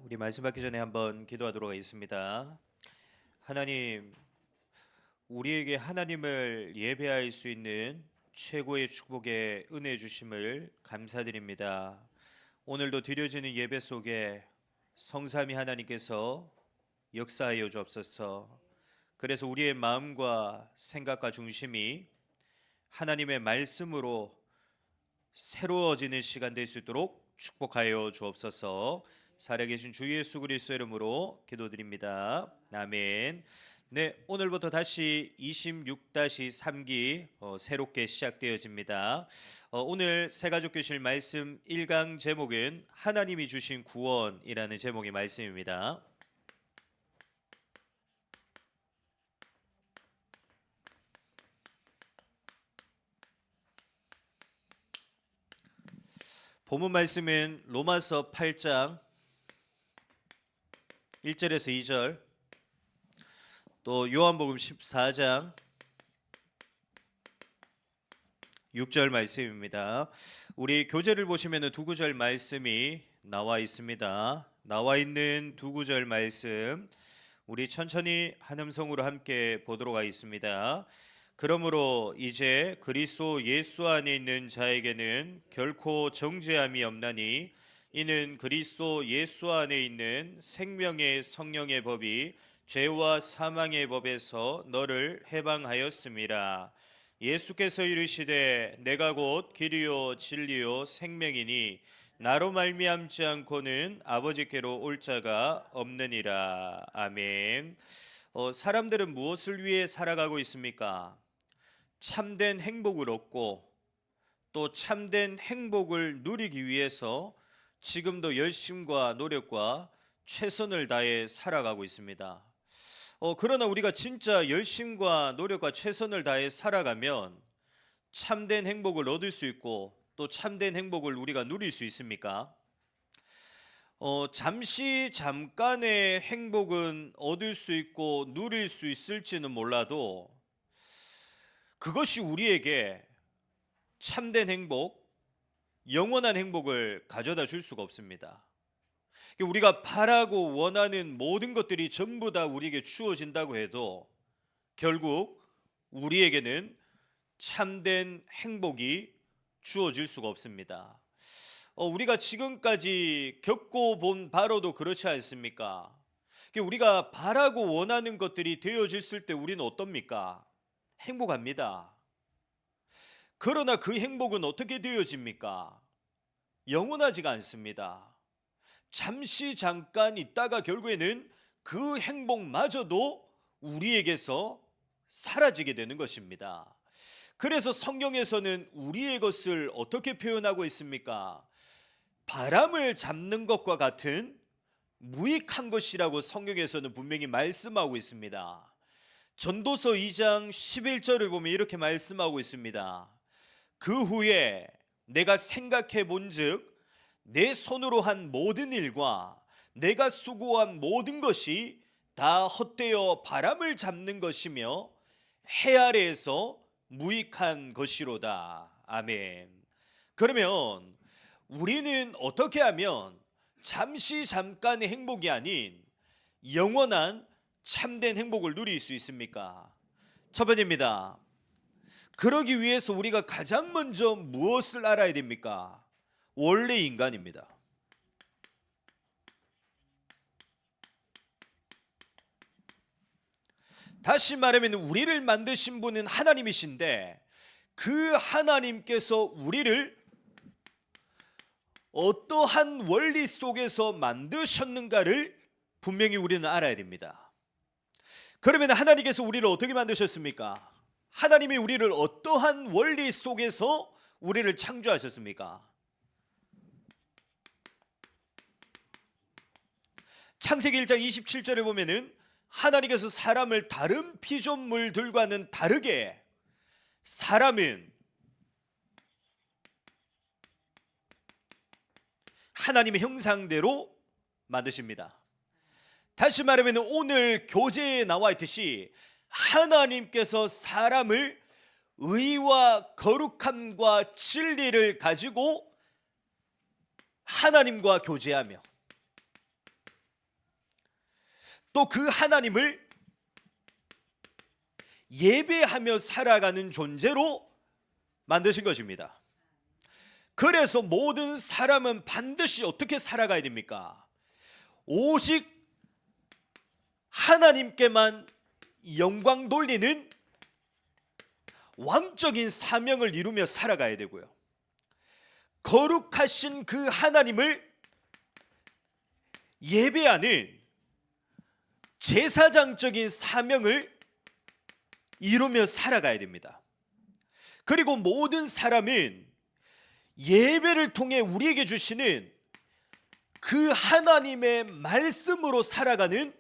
우리 말씀 받기 전에 한번 기도하도록 하겠습니다. 하나님, 우리에게 하나님을 예배할 수 있는 최고의 축복의 은혜 주심을 감사드립니다. 오늘도 드려지는 예배 속에 성삼위 하나님께서 역사하여 주옵소서. 그래서 우리의 마음과 생각과 중심이 하나님의 말씀으로 새로워지는 시간 될 수 있도록 축복하여 주옵소서. 살아계신 주 예수 그리스도의 이름으로 기도드립니다. 아멘. 네, 오늘부터 다시 26-3기 새롭게 시작되어집니다. 오늘 새가족교실 말씀 1강 제목은 하나님이 주신 구원이라는 제목의 말씀입니다. 본문 말씀은 로마서 8장 1절에서 2절, 또 요한복음 14장 6절 말씀입니다. 우리 교재를 보시면 두 구절 말씀이 나와 있습니다. 나와 있는 두 구절 말씀 우리 천천히 한 음성으로 함께 보도록 하겠습니다. 그러므로 이제 그리스도 예수 안에 있는 자에게는 결코 정죄함이 없나니 이는 그리스도 예수 안에 있는 생명의 성령의 법이 죄와 사망의 법에서 너를 해방하였음이라. 예수께서 이르시되 내가 곧 길이요 진리요 생명이니 나로 말미암지 않고는 아버지께로 올 자가 없느니라. 아멘. 사람들은 무엇을 위해 살아가고 있습니까? 참된 행복을 얻고 또 참된 행복을 누리기 위해서 지금도 열심과 노력과 최선을 다해 살아가고 있습니다. 그러나 우리가 진짜 열심과 노력과 최선을 다해 살아가면 참된 행복을 얻을 수 있고 또 참된 행복을 우리가 누릴 수 있습니까? 잠깐의 행복은 얻을 수 있고 누릴 수 있을지는 몰라도 그것이 우리에게 참된 행복, 영원한 행복을 가져다 줄 수가 없습니다. 우리가 바라고 원하는 모든 것들이 전부 다 우리에게 주어진다고 해도 결국 우리에게는 참된 행복이 주어질 수가 없습니다. 우리가 지금까지 겪어본 바로도 그렇지 않습니까? 우리가 바라고 원하는 것들이 되어졌을 때 우리는 어떻습니까? 행복합니다. 그러나 그 행복은 어떻게 되어집니까? 영원하지가 않습니다. 잠깐 있다가 결국에는 그 행복마저도 우리에게서 사라지게 되는 것입니다. 그래서 성경에서는 우리의 것을 어떻게 표현하고 있습니까? 바람을 잡는 것과 같은 무익한 것이라고 성경에서는 분명히 말씀하고 있습니다. 전도서 2장 11절을 보면 이렇게 말씀하고 있습니다. 그 후에 내가 생각해 본즉 내 손으로 한 모든 일과 내가 수고한 모든 것이 다 헛되어 바람을 잡는 것이며 해 아래에서 무익한 것이로다. 아멘. 그러면 우리는 어떻게 하면 잠깐의 행복이 아닌 영원한 참된 행복을 누릴 수 있습니까? 첫 번째입니다. 그러기 위해서 우리가 가장 먼저 무엇을 알아야 됩니까? 원래 인간입니다. 다시 말하면 우리를 만드신 분은 하나님이신데 그 하나님께서 우리를 어떠한 원리 속에서 만드셨는가를 분명히 우리는 알아야 됩니다. 그러면 하나님께서 우리를 어떻게 만드셨습니까? 하나님이 우리를 어떠한 원리 속에서 우리를 창조하셨습니까? 창세기 1장 27절에 보면은 하나님께서 사람을 다른 피조물들과는 다르게 사람은 하나님의 형상대로 만드십니다. 다시 말하면 오늘 교재에 나와 있듯이 하나님께서 사람을 의와 거룩함과 진리를 가지고 하나님과 교제하며 또 그 하나님을 예배하며 살아가는 존재로 만드신 것입니다. 그래서 모든 사람은 반드시 어떻게 살아가야 됩니까? 오직 하나님께만 영광 돌리는 왕적인 사명을 이루며 살아가야 되고요. 거룩하신 그 하나님을 예배하는 제사장적인 사명을 이루며 살아가야 됩니다. 그리고 모든 사람은 예배를 통해 우리에게 주시는 그 하나님의 말씀으로 살아가는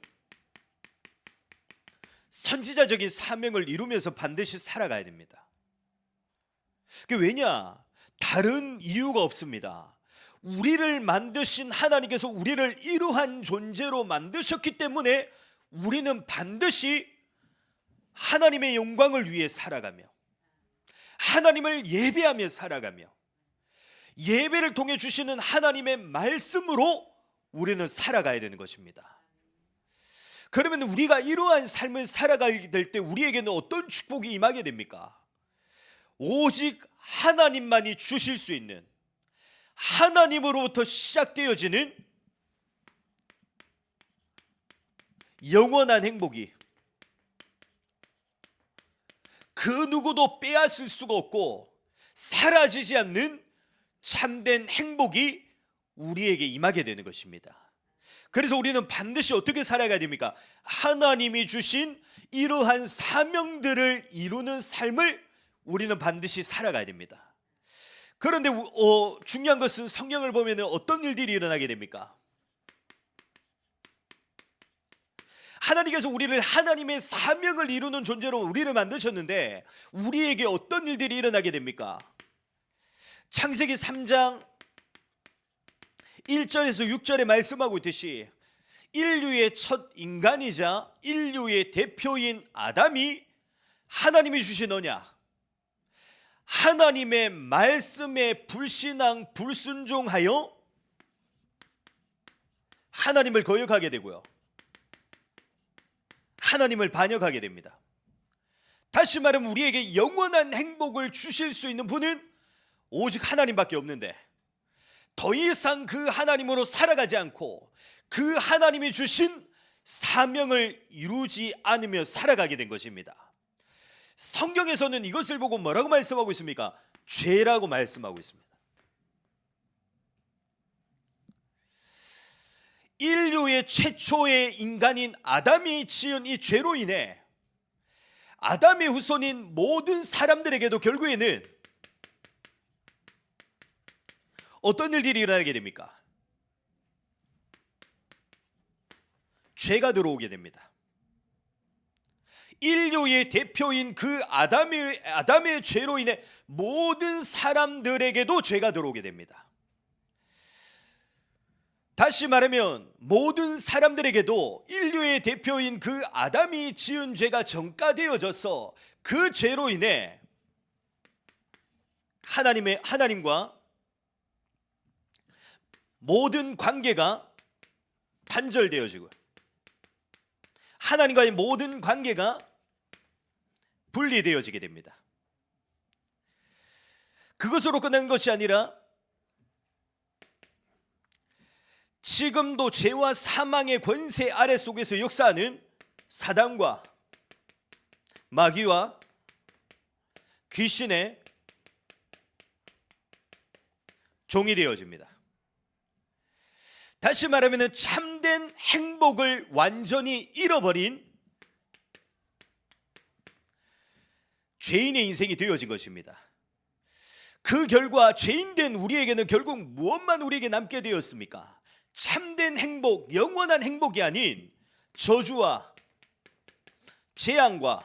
선지자적인 사명을 이루면서 반드시 살아가야 됩니다. 왜냐? 다른 이유가 없습니다. 우리를 만드신 하나님께서 우리를 이러한 존재로 만드셨기 때문에 우리는 반드시 하나님의 영광을 위해 살아가며 하나님을 예배하며 살아가며 예배를 통해 주시는 하나님의 말씀으로 우리는 살아가야 되는 것입니다. 그러면 우리가 이러한 삶을 살아가게 될 때 우리에게는 어떤 축복이 임하게 됩니까? 오직 하나님만이 주실 수 있는 하나님으로부터 시작되어지는 영원한 행복이 그 누구도 빼앗을 수가 없고 사라지지 않는 참된 행복이 우리에게 임하게 되는 것입니다. 그래서 우리는 반드시 어떻게 살아가야 됩니까? 하나님이 주신 이러한 사명들을 이루는 삶을 우리는 반드시 살아가야 됩니다. 그런데 중요한 것은 성경을 보면 어떤 일들이 일어나게 됩니까? 하나님께서 우리를 하나님의 사명을 이루는 존재로 우리를 만드셨는데 우리에게 어떤 일들이 일어나게 됩니까? 창세기 3장 1절에서 6절에 말씀하고 있듯이 인류의 첫 인간이자 인류의 대표인 아담이 하나님이 주신 언약, 하나님의 말씀에 불신앙 불순종하여 하나님을 거역하게 되고요, 하나님을 반역하게 됩니다. 다시 말하면 우리에게 영원한 행복을 주실 수 있는 분은 오직 하나님밖에 없는데 더 이상 그 하나님으로 살아가지 않고 그 하나님이 주신 사명을 이루지 않으며 살아가게 된 것입니다. 성경에서는 이것을 보고 뭐라고 말씀하고 있습니까? 죄라고 말씀하고 있습니다. 인류의 최초의 인간인 아담이 지은 이 죄로 인해 아담의 후손인 모든 사람들에게도 결국에는 어떤 일들이 일어나게 됩니까? 죄가 들어오게 됩니다. 인류의 대표인 그 아담의 죄로 인해 모든 사람들에게도 죄가 들어오게 됩니다. 다시 말하면 모든 사람들에게도 인류의 대표인 그 아담이 지은 죄가 전가되어져서 그 죄로 인해 하나님과 모든 관계가 단절되어지고 하나님과의 모든 관계가 분리되어지게 됩니다. 그것으로 끝난 것이 아니라 지금도 죄와 사망의 권세 아래 속에서 역사하는 사단과 마귀와 귀신의 종이 되어집니다. 다시 말하면 참된 행복을 완전히 잃어버린 죄인의 인생이 되어진 것입니다. 그 결과 죄인된 우리에게는 결국 무엇만 우리에게 남게 되었습니까? 참된 행복, 영원한 행복이 아닌 저주와 재앙과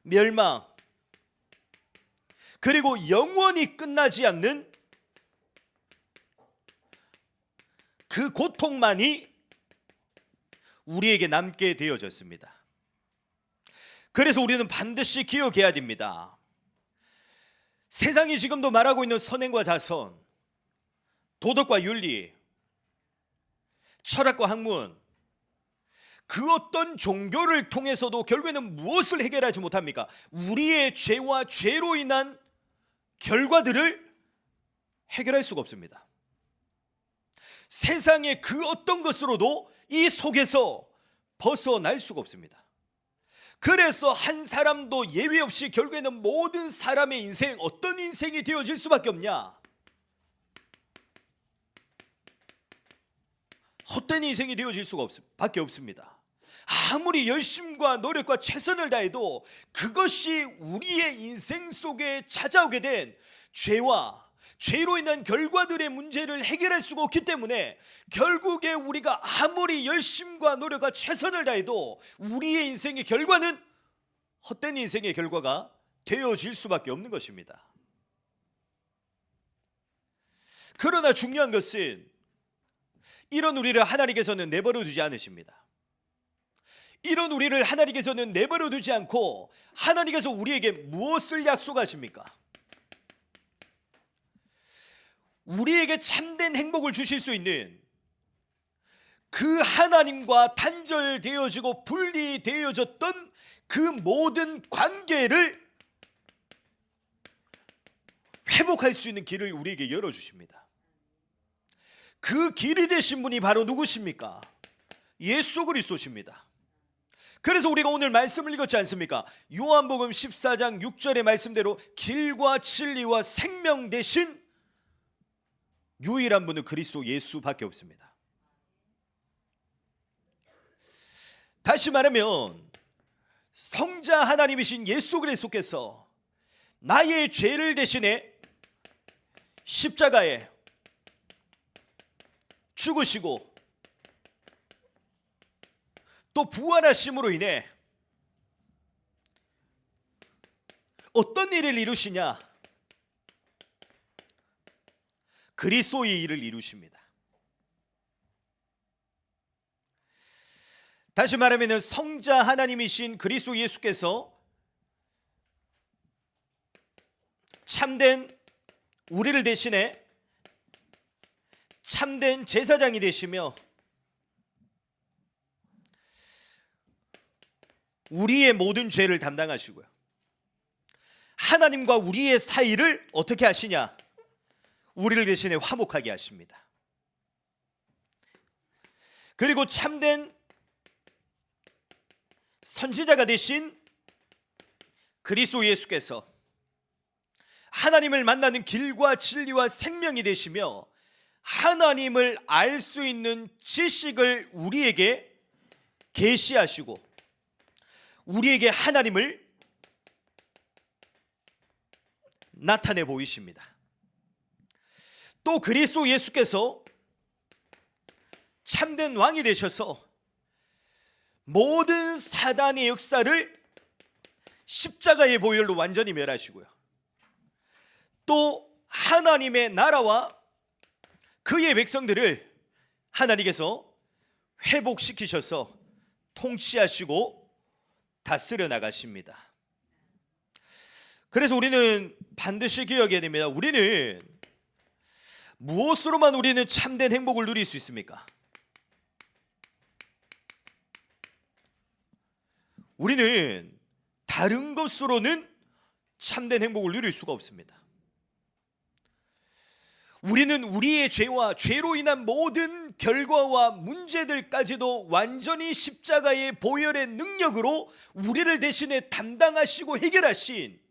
멸망, 그리고 영원히 끝나지 않는 그 고통만이 우리에게 남게 되어졌습니다. 그래서 우리는 반드시 기억해야 됩니다. 세상이 지금도 말하고 있는 선행과 자선, 도덕과 윤리, 철학과 학문, 그 어떤 종교를 통해서도 결국에는 무엇을 해결하지 못합니까? 우리의 죄와 죄로 인한 결과들을 해결할 수가 없습니다. 세상의 그 어떤 것으로도 이 속에서 벗어날 수가 없습니다. 그래서 한 사람도 예외 없이 결국에는 모든 사람의 인생, 어떤 인생이 되어질 수밖에 없냐? 헛된 인생이 되어질 수가 밖에 없습니다. 아무리 열심과 노력과 최선을 다해도 그것이 우리의 인생 속에 찾아오게 된 죄와 죄로 인한 결과들의 문제를 해결할 수가 없기 때문에 결국에 우리가 아무리 열심과 노력과 최선을 다해도 우리의 인생의 결과는 헛된 인생의 결과가 되어질 수밖에 없는 것입니다. 그러나 중요한 것은 이런 우리를 하나님께서는 내버려 두지 않으십니다. 이런 우리를 하나님께서는 내버려 두지 않고 하나님께서 우리에게 무엇을 약속하십니까? 우리에게 참된 행복을 주실 수 있는 그 하나님과 단절되어지고 분리되어졌던 그 모든 관계를 회복할 수 있는 길을 우리에게 열어주십니다. 그 길이 되신 분이 바로 누구십니까? 예수 그리스도십니다. 그래서 우리가 오늘 말씀을 읽었지 않습니까? 요한복음 14장 6절의 말씀대로 길과 진리와 생명 되신 유일한 분은 그리스도 예수밖에 없습니다. 다시 말하면 성자 하나님이신 예수 그리스도께서 나의 죄를 대신해 십자가에 죽으시고 또 부활하심으로 인해 어떤 일을 이루시냐? 그리스도의 일을 이루십니다. 다시 말하면 성자 하나님이신 그리스도 예수께서 참된 우리를 대신해 참된 제사장이 되시며 우리의 모든 죄를 담당하시고요, 하나님과 우리의 사이를 어떻게 하시냐? 우리를 대신에 화목하게 하십니다. 그리고 참된 선지자가 되신 그리스도 예수께서 하나님을 만나는 길과 진리와 생명이 되시며 하나님을 알 수 있는 지식을 우리에게 계시하시고 우리에게 하나님을 나타내 보이십니다. 또 그리스도 예수께서 참된 왕이 되셔서 모든 사단의 역사를 십자가의 보혈로 완전히 멸하시고요, 또 하나님의 나라와 그의 백성들을 하나님께서 회복시키셔서 통치하시고 다스려 나가십니다. 그래서 우리는 반드시 기억해야 됩니다. 우리는 무엇으로만 우리는 참된 행복을 누릴 수 있습니까? 우리는 다른 것으로는 참된 행복을 누릴 수가 없습니다. 우리는 우리의 죄와 죄로 인한 모든 결과와 문제들까지도 완전히 십자가의 보혈의 능력으로 우리를 대신해 담당하시고 해결하신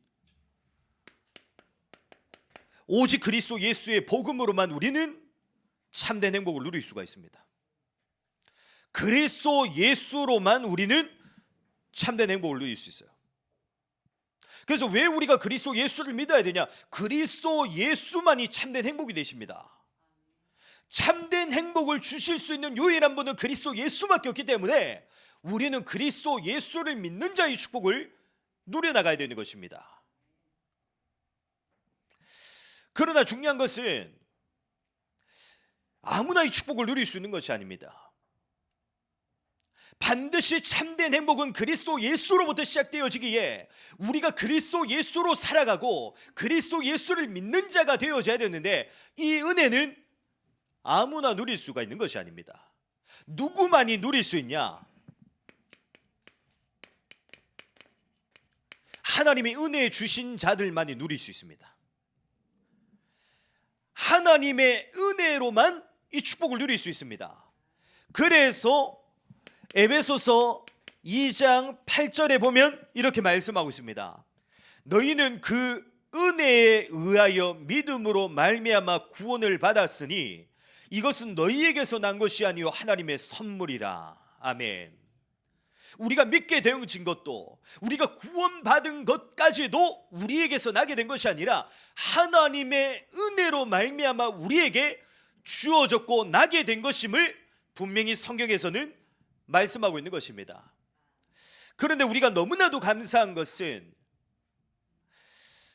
오직 그리스도 예수의 복음으로만 우리는 참된 행복을 누릴 수가 있습니다. 그리스도 예수로만 우리는 참된 행복을 누릴 수 있어요. 그래서 왜 우리가 그리스도 예수를 믿어야 되냐? 그리스도 예수만이 참된 행복이 되십니다. 참된 행복을 주실 수 있는 유일한 분은 그리스도 예수밖에 없기 때문에 우리는 그리스도 예수를 믿는 자의 축복을 누려나가야 되는 것입니다. 그러나 중요한 것은 아무나 이 축복을 누릴 수 있는 것이 아닙니다. 반드시 참된 행복은 그리스도 예수로부터 시작되어지기에 우리가 그리스도 예수로 살아가고 그리스도 예수를 믿는 자가 되어져야 되는데, 이 은혜는 아무나 누릴 수가 있는 것이 아닙니다. 누구만이 누릴 수 있냐? 하나님의 은혜 주신 자들만이 누릴 수 있습니다. 하나님의 은혜로만 이 축복을 누릴 수 있습니다. 그래서 에베소서 2장 8절에 보면 이렇게 말씀하고 있습니다. 너희는 그 은혜에 의하여 믿음으로 말미암아 구원을 받았으니 이것은 너희에게서 난 것이 아니요 하나님의 선물이라. 아멘. 우리가 믿게 되어진 것도, 우리가 구원받은 것까지도 우리에게서 나게 된 것이 아니라 하나님의 은혜로 말미암아 우리에게 주어졌고 나게 된 것임을 분명히 성경에서는 말씀하고 있는 것입니다. 그런데 우리가 너무나도 감사한 것은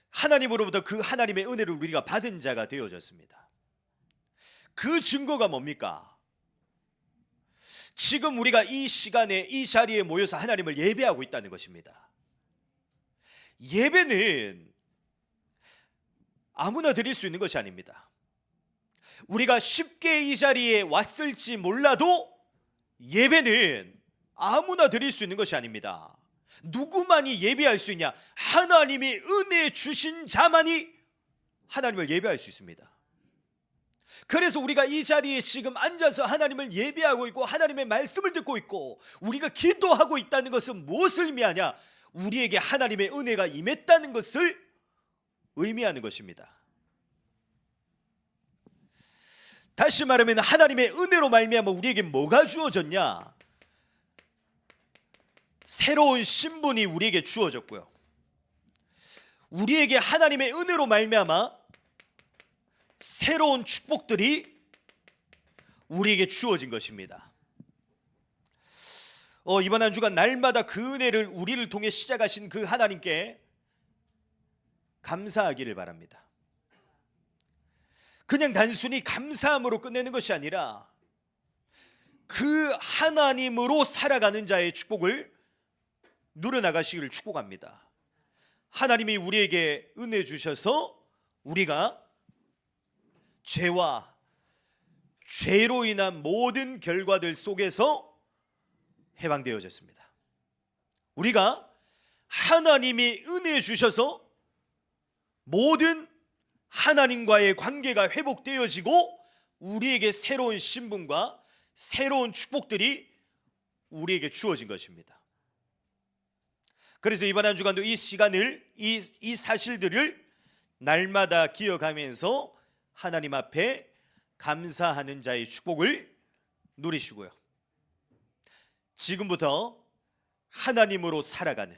하나님으로부터 그 하나님의 은혜를 우리가 받은 자가 되어졌습니다. 그 증거가 뭡니까? 지금 우리가 이 시간에 이 자리에 모여서 하나님을 예배하고 있다는 것입니다. 예배는 아무나 드릴 수 있는 것이 아닙니다. 우리가 쉽게 이 자리에 왔을지 몰라도 예배는 아무나 드릴 수 있는 것이 아닙니다. 누구만이 예배할 수 있냐? 하나님이 은혜 주신 자만이 하나님을 예배할 수 있습니다. 그래서 우리가 이 자리에 지금 앉아서 하나님을 예배하고 있고 하나님의 말씀을 듣고 있고 우리가 기도하고 있다는 것은 무엇을 의미하냐? 우리에게 하나님의 은혜가 임했다는 것을 의미하는 것입니다. 다시 말하면 하나님의 은혜로 말미암아 우리에게 뭐가 주어졌냐? 새로운 신분이 우리에게 주어졌고요, 우리에게 하나님의 은혜로 말미암아 새로운 축복들이 우리에게 주어진 것입니다. 이번 한 주간 날마다 그 은혜를 우리를 통해 시작하신 그 하나님께 감사하기를 바랍니다. 그냥 단순히 감사함으로 끝내는 것이 아니라 그 하나님으로 살아가는 자의 축복을 누려나가시기를 축복합니다. 하나님이 우리에게 은혜 주셔서 우리가 죄와 죄로 인한 모든 결과들 속에서 해방되어졌습니다. 우리가 하나님이 은혜 주셔서 모든 하나님과의 관계가 회복되어지고 우리에게 새로운 신분과 새로운 축복들이 우리에게 주어진 것입니다. 그래서 이번 한 주간도 이 시간을, 이 사실들을 날마다 기억하면서 하나님 앞에 감사하는 자의 축복을 누리시고요, 지금부터 하나님으로 살아가는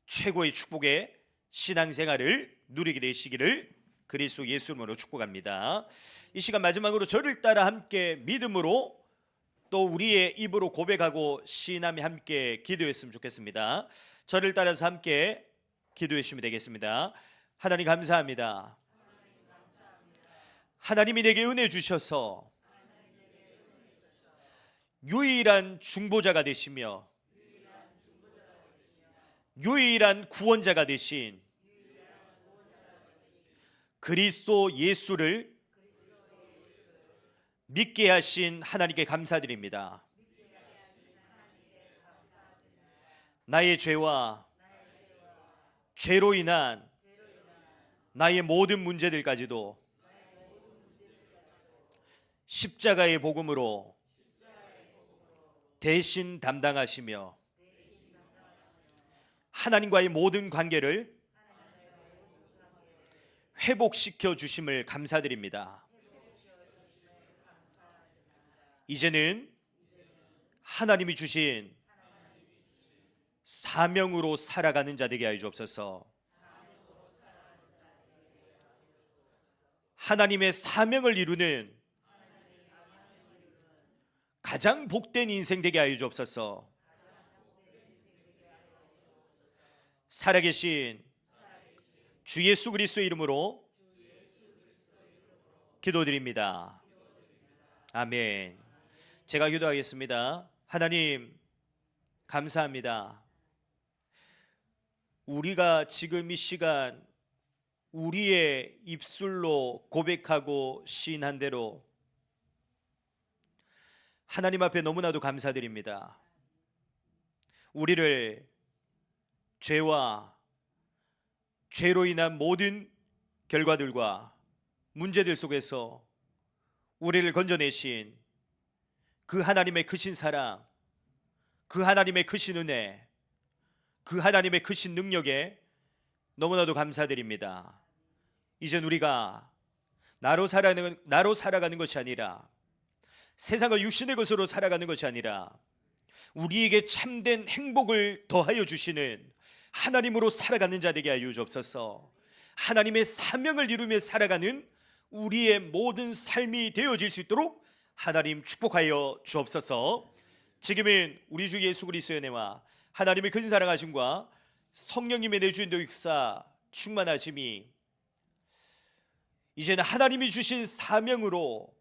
최고의 축복의 신앙생활을 누리게 되시기를 그리스도 예수 이름으로 축복합니다. 이 시간 마지막으로 저를 따라 함께 믿음으로 또 우리의 입으로 고백하고 시인하며 함께 기도했으면 좋겠습니다. 저를 따라서 함께 기도해 주시면 되겠습니다. 하나님 감사합니다. 하나님이 내게 은혜 주셔서 유일한 중보자가 되시며 유일한 구원자가 되신 그리스도 예수를 믿게 하신 하나님께 감사드립니다. 나의 죄와 죄로 인한 나의 모든 문제들까지도 십자가의 복음으로 대신 담당하시며 하나님과의 모든 관계를 회복시켜 주심을 감사드립니다. 이제는 하나님이 주신 사명으로 살아가는 자 되게 하여 주옵소서. 하나님의 사명을 이루는 가장 복된 인생 되게 하여 주옵소서. 살아계신 주 예수 그리스도의 이름으로 기도드립니다. 아멘. 제가 기도하겠습니다. 하나님 감사합니다. 우리가 지금 이 시간 우리의 입술로 고백하고 시인한 대로 하나님 앞에 너무나도 감사드립니다. 우리를 죄와 죄로 인한 모든 결과들과 문제들 속에서 우리를 건져내신 그 하나님의 크신 사랑, 그 하나님의 크신 은혜, 그 하나님의 크신 능력에 너무나도 감사드립니다. 이젠 우리가 나로 살아가는 것이 아니라, 세상과 육신의 것으로 살아가는 것이 아니라 우리에게 참된 행복을 더하여 주시는 하나님으로 살아가는 자 되게 하여 주옵소서. 하나님의 사명을 이루며 살아가는 우리의 모든 삶이 되어질 수 있도록 하나님 축복하여 주옵소서. 지금은 우리 주 예수 그리스도의 은혜와 하나님의 큰 사랑하심과 성령님의 내주인도 역사 충만하심이 이제는 하나님이 주신 사명으로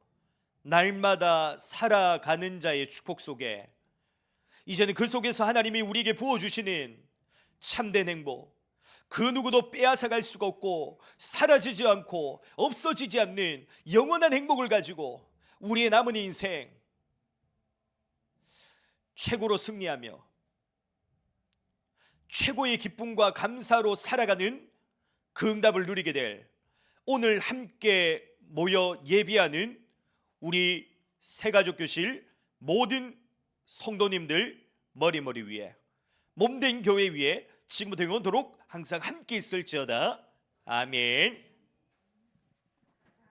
날마다 살아가는 자의 축복 속에, 이제는 그 속에서 하나님이 우리에게 부어주시는 참된 행복, 그 누구도 빼앗아갈 수가 없고 사라지지 않고 없어지지 않는 영원한 행복을 가지고 우리의 남은 인생 최고로 승리하며 최고의 기쁨과 감사로 살아가는 그 응답을 누리게 될 오늘 함께 모여 예비하는 우리 새가족교실 모든 성도님들 머리 위에, 몸된 교회 위에 지금부터 영원토록 항상 함께 있을지어다. 아멘.